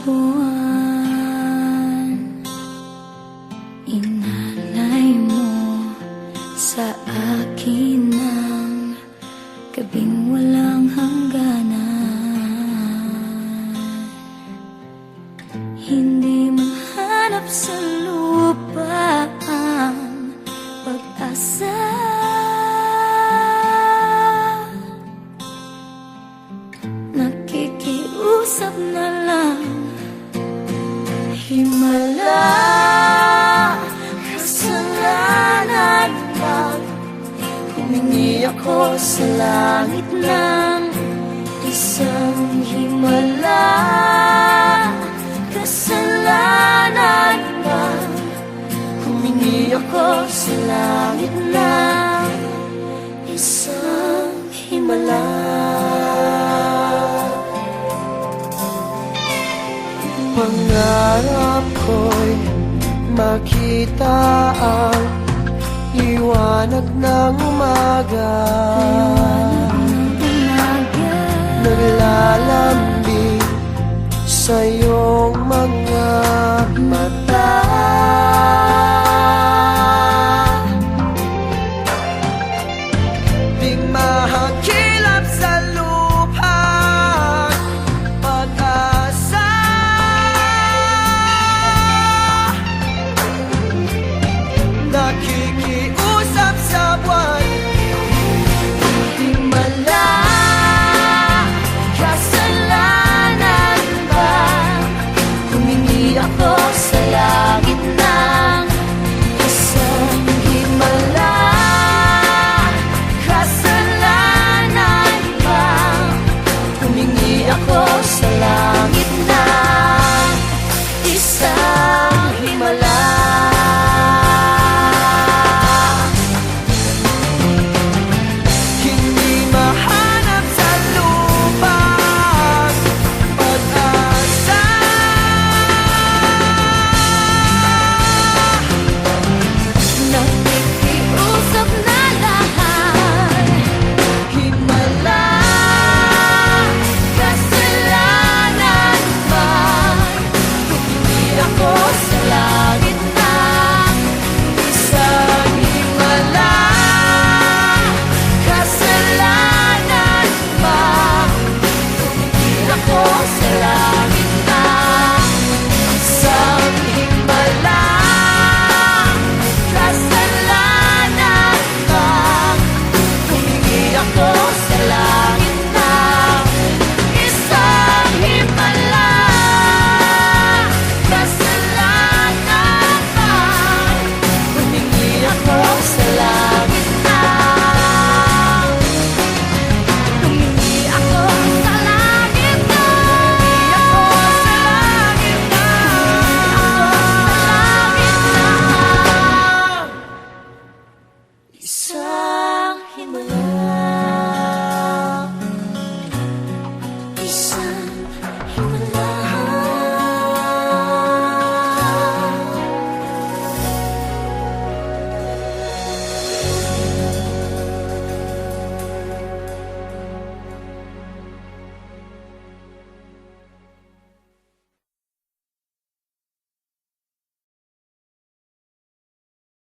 buwan, inalay mo sa akin ang gabing walang hangganan. Hindi mahanap sa lupa ang pag-asa. Nakikiusap na lang, himala, kasalanan pag humingi ako sa langit ng isang himala. Kasalanan pag humingi ako sa langit ng isang himala. Pangarap ko'y makita ang liwanag ng umaga, naglalambing sa iyong mga mata.